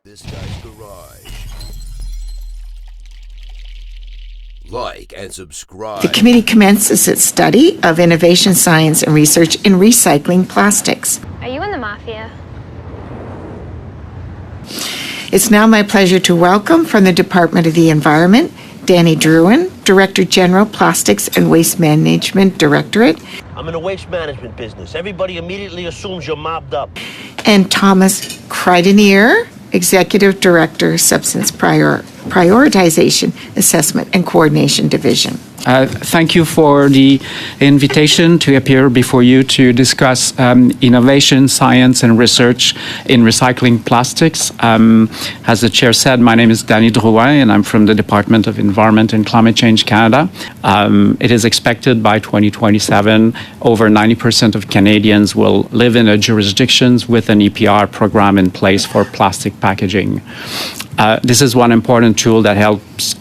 this guy's garage. Like and subscribe. The committee commences its study of innovation, science, and research in recycling plastics. Are you in the mafia? It's now my pleasure to welcome from the Department of the Environment, Danny Drouin, Director General, Plastics and Waste Management Directorate. I'm in the waste management business. Everybody immediately assumes you're mobbed up. And Thomas Kridenier, Executive Director, Substance Prioritization, Assessment and Coordination Division. Thank you for the invitation to appear before you to discuss innovation, science, and research in recycling plastics. As the chair said, my name is Danny Drouin, and I'm from the Department of Environment and Climate Change Canada. It is expected by 2027, over 90% of Canadians will live in jurisdictions with an EPR program in place for plastic packaging. This is one important tool that helps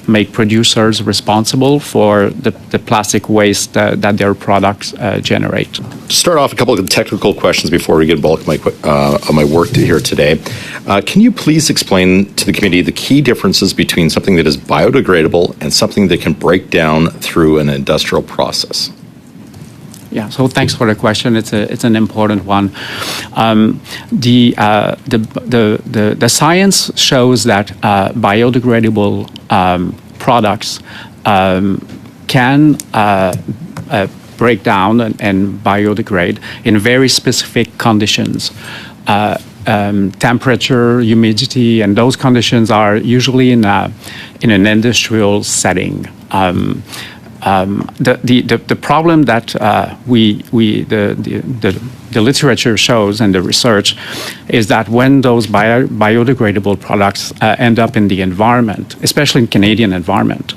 make producers responsible for the plastic waste that their products generate. To start off, a couple of technical questions before we get bulk of my work here today. Can you please explain to the committee the key differences between something that is biodegradable and something that can break down through an industrial process? Yeah, so thanks for the question. It's an important one. The science shows that biodegradable products can break down and biodegrade in very specific conditions. Temperature, humidity, and those conditions are usually in an industrial setting. The problem that the literature shows and the research is that when those biodegradable products end up in the environment, especially in Canadian environment,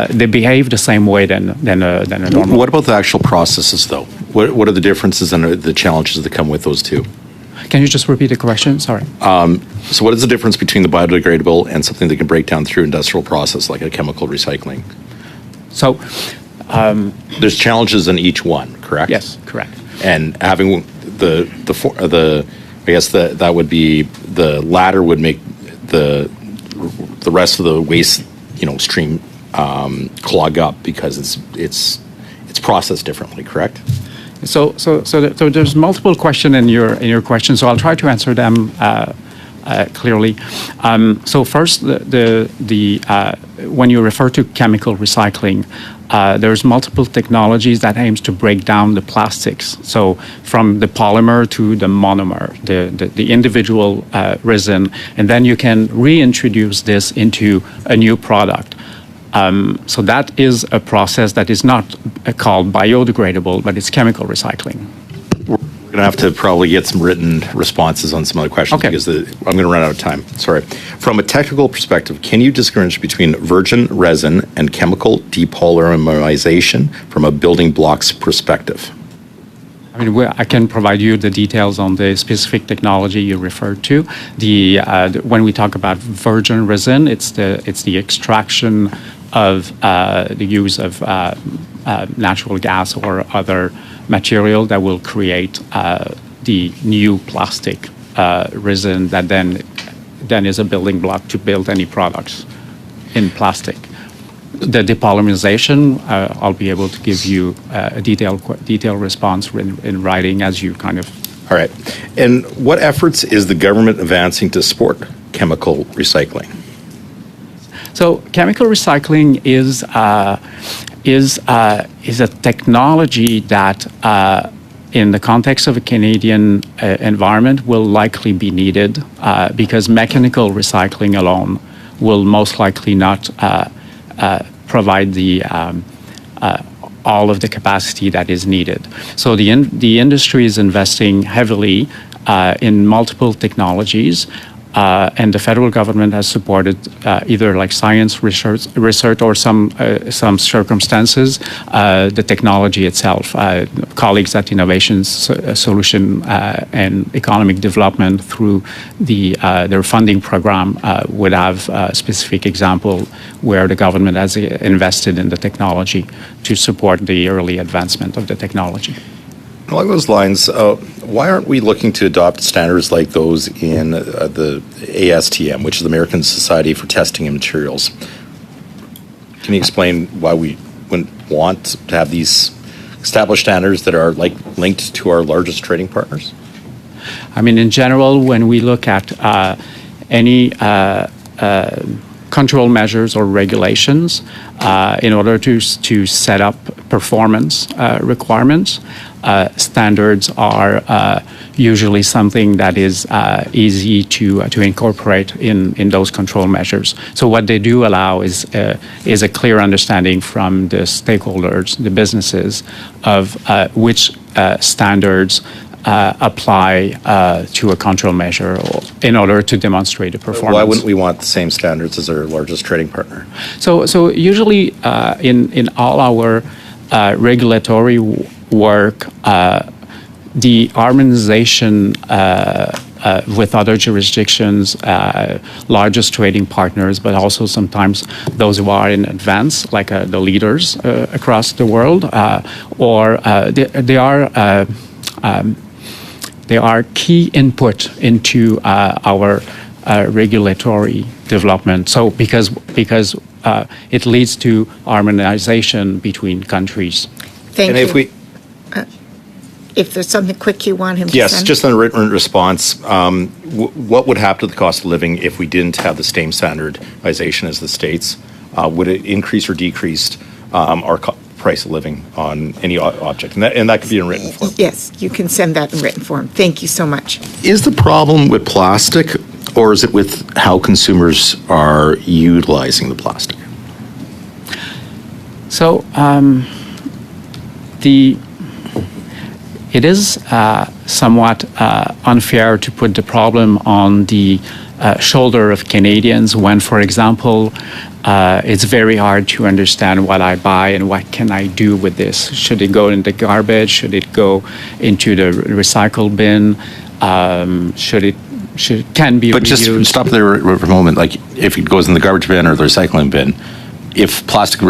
they behave the same way than a normal. What about the actual processes, though? What are the differences and the challenges that come with those two? Can you just repeat the question? Sorry. So what is the difference between the biodegradable and something that can break down through industrial process, like a chemical recycling? So there's challenges in each one, correct? Yes, correct. And having I guess that would be the latter would make the rest of the waste stream clog up because it's processed differently, correct? So there's multiple questions in your question. So I'll try to answer them clearly. So first, when you refer to chemical recycling, there's multiple technologies that aims to break down the plastics. So from the polymer to the monomer, the individual resin, and then you can reintroduce this into a new product. So that is a process that is not called biodegradable, but it's chemical recycling. We're going to have to probably get some written responses on some other questions because I'm going to run out of time. Sorry. From a technical perspective, can you distinguish between virgin resin and chemical depolymerization from a building blocks perspective? I mean, I can provide you the details on the specific technology you referred to. When we talk about virgin resin, it's the extraction of the use of natural gas or other material that will create the new plastic resin that then is a building block to build any products in plastic. The depolymerization, I'll be able to give you a detailed response in writing as you kind of. All right. And what efforts is the government advancing to support chemical recycling? So chemical recycling is a technology that, in the context of a Canadian environment, will likely be needed because mechanical recycling alone will most likely not provide all of the capacity that is needed. So the industry is investing heavily in multiple technologies. And the federal government has supported either like science research or some circumstances the technology itself. Colleagues at Innovation Solution and Economic Development through their funding program would have a specific example where the government has invested in the technology to support the early advancement of the technology. Along those lines, why aren't we looking to adopt standards like those in the ASTM, which is the American Society for Testing and Materials? Can you explain why we wouldn't want to have these established standards that are linked to our largest trading partners? I mean, in general, when we look at any control measures or regulations in order to set up performance requirements, standards are usually something that is easy to incorporate in those control measures. So what they do allow is a clear understanding from the stakeholders, the businesses, of which standards apply to a control measure in order to demonstrate a performance. Why wouldn't we want the same standards as our largest trading partner? So usually in all our regulatory work, the harmonization with other jurisdictions, largest trading partners, but also sometimes those who are in advance, like the leaders across the world, or they are key input into our regulatory development. So because it leads to harmonization between countries. Thank you. If there's something quick you want him to send? Yes, just in a written response, what would happen to the cost of living if we didn't have the same standardization as the States? Would it increase or decrease our price of living on any object? And that could be in written form. Yes, you can send that in written form. Thank you so much. Is the problem with plastic, or is it with how consumers are utilizing the plastic? So it is somewhat unfair to put the problem on the shoulder of Canadians when, for example, it's very hard to understand what I buy and what can I do with this. Should it go in the garbage? Should it go into the recycle bin? Can be but reused? Just stop there for a moment. Like, if it goes in the garbage bin or the recycling bin, if plastic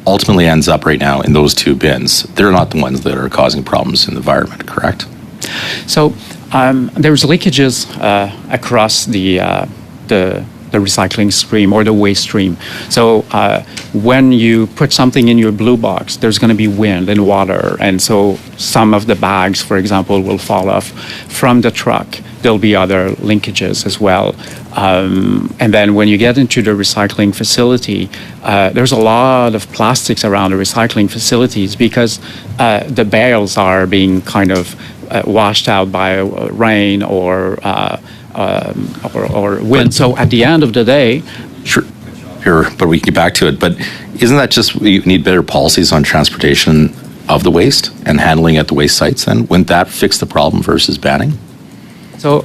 ultimately ends up right now in those two bins, they're not the ones that are causing problems in the environment, correct? So there's leakages across the recycling stream or the waste stream. So when you put something in your blue box, there's going to be wind and water, and so some of the bags, for example, will fall off from the truck. There'll be other linkages as well. And then when you get into the recycling facility, there's a lot of plastics around the recycling facilities because the bales are being kind of washed out by rain or wind. So at the end of the day... Sure. Here, but we can get back to it. But isn't that just we need better policies on transportation of the waste and handling at the waste sites? And wouldn't that fix the problem versus banning? So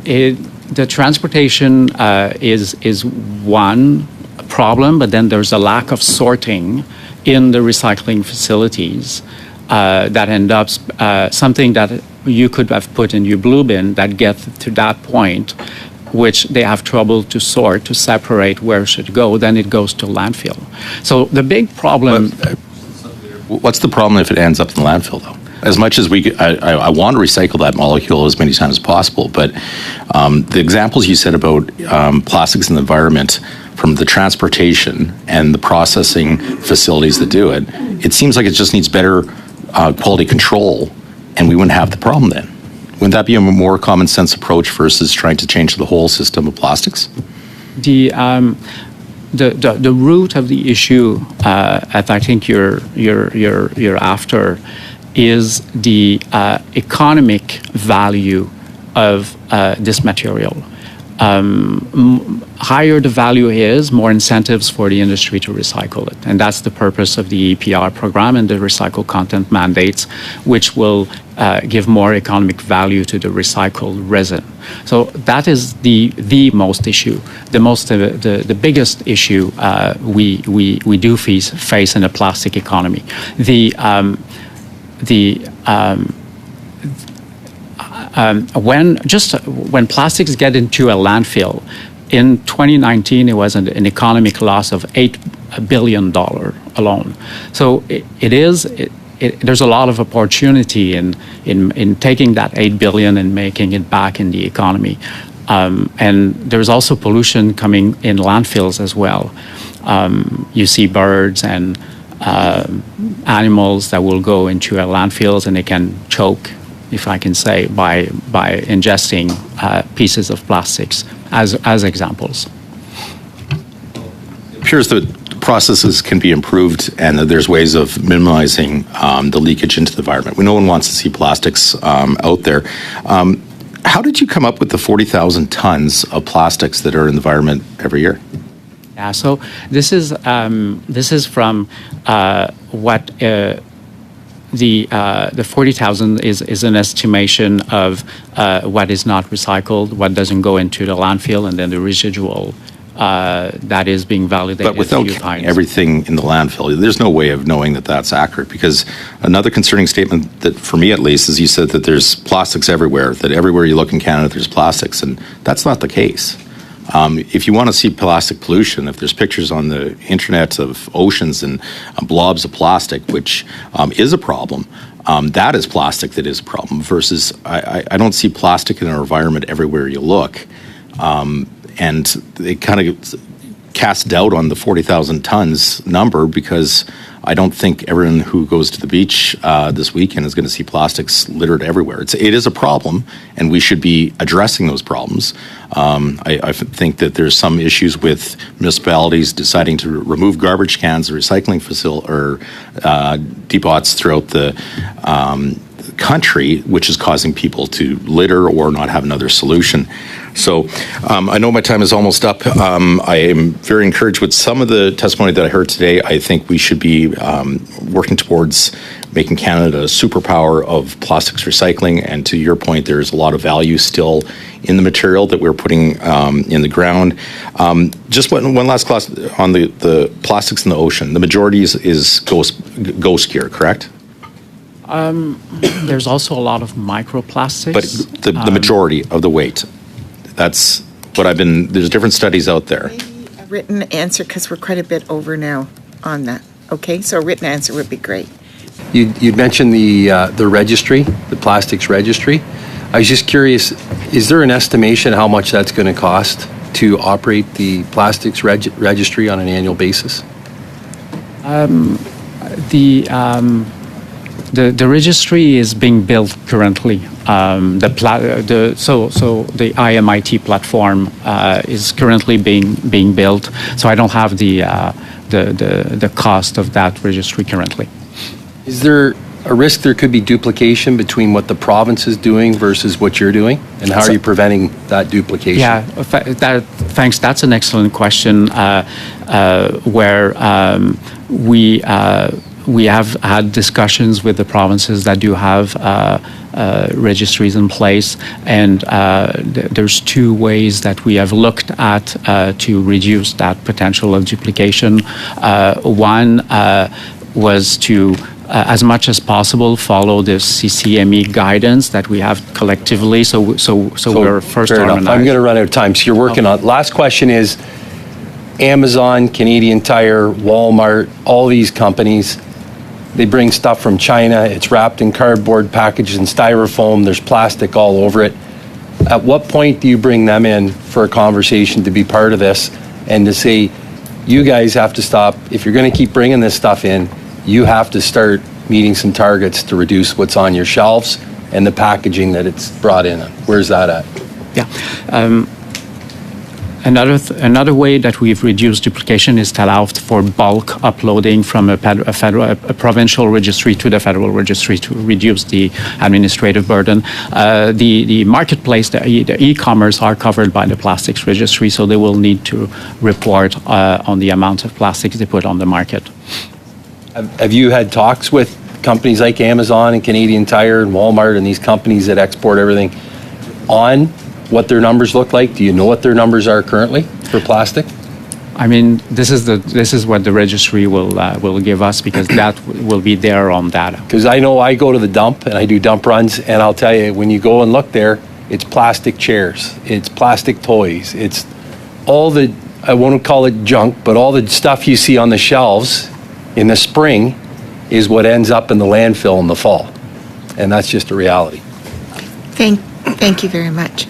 the transportation is one problem, but then there's a lack of sorting in the recycling facilities that end up something that you could have put in your blue bin that gets to that point, which they have trouble to sort, to separate where it should go, then it goes to landfill. So the big problem... What's the problem if it ends up in landfill, though? As much as I want to recycle that molecule as many times as possible, but the examples you said about plastics in the environment, from the transportation and the processing facilities that do it, it seems like it just needs better quality control, and we wouldn't have the problem then. Wouldn't that be a more common sense approach versus trying to change the whole system of plastics? The root of the issue, that I think you're after, is the economic value of this material. Higher the value is, more incentives for the industry to recycle it. And that's the purpose of the EPR program and the recycled content mandates, which will give more economic value to the recycled resin. So that is the most issue, the biggest issue we do face in a plastic economy. When plastics get into a landfill, in 2019 it was an economic loss of $8 billion alone. So it is there's a lot of opportunity in taking that 8 billion and making it back in the economy. And there's also pollution coming in landfills as well. You see birds and animals that will go into landfills and they can choke, if I can say, by ingesting pieces of plastics as examples. It appears that processes can be improved and that there's ways of minimizing the leakage into the environment. No one wants to see plastics out there. How did you come up with the 40,000 tons of plastics that are in the environment every year? Yeah, so this is from what the 40,000 is an estimation of what is not recycled, what doesn't go into the landfill, and then the residual that is being validated. But without everything in the landfill, there's no way of knowing that that's accurate, because another concerning statement that, for me at least, is you said that there's plastics everywhere, that everywhere you look in Canada there's plastics, and that's not the case. If you want to see plastic pollution, if there's pictures on the internet of oceans and blobs of plastic, which is a problem, that is plastic that is a problem, versus I don't see plastic in our environment everywhere you look. And it kind of casts doubt on the 40,000 tons number, because I don't think everyone who goes to the beach this weekend is going to see plastics littered everywhere. It is a problem, and we should be addressing those problems. I think that there's some issues with municipalities deciding to remove garbage cans, recycling facility, or depots throughout the country, which is causing people to litter or not have another solution. So I know my time is almost up. I am very encouraged with some of the testimony that I heard today. I think we should be working towards making Canada a superpower of plastics recycling. And to your point, there's a lot of value still in the material that we're putting in the ground. Just one last class on the plastics in the ocean. The majority is ghost gear, correct? There's also a lot of microplastics. But the majority of the weight. That's what there's different studies out there. Maybe a written answer, because we're quite a bit over now on that. Okay, so a written answer would be great. You'd mentioned the registry, the plastics registry. I was just curious, is there an estimation how much that's going to cost to operate the plastics registry on an annual basis? The registry is being built currently. The IMIT platform is currently being built. So I don't have the cost of that registry currently. Is there a risk there could be duplication between what the province is doing versus what you're doing, and how are you preventing that duplication? Yeah, thanks. That's an excellent question. Where we have had discussions with the provinces that do have registries in place, and there's two ways that we have looked at to reduce that potential of duplication. One was to, as much as possible, follow the CCME guidance that we have collectively. So we're first harmonized. I'm going to run out of time. So you're working on. Last question is, Amazon, Canadian Tire, Walmart, all these companies, they bring stuff from China. It's wrapped in cardboard, packaged in styrofoam. There's plastic all over it. At what point do you bring them in for a conversation to be part of this and to say, you guys have to stop. If you're going to keep bringing this stuff in, you have to start meeting some targets to reduce what's on your shelves and the packaging that it's brought in. Where's that at? Yeah. Another way that we've reduced duplication is to allow for bulk uploading from a provincial registry to the federal registry to reduce the administrative burden. The marketplace, the e-commerce are covered by the plastics registry, so they will need to report on the amount of plastics they put on the market. Have you had talks with companies like Amazon and Canadian Tire and Walmart and these companies that export everything on what their numbers look like? Do you know what their numbers are currently for plastic? I mean, this is what the registry will give us, because that will be their own data. Because I know I go to the dump and I do dump runs, and I'll tell you, when you go and look there, it's plastic chairs, it's plastic toys, it's all the, I won't call it junk, but all the stuff you see on the shelves in the spring is what ends up in the landfill in the fall. And that's just a reality. Thank you very much.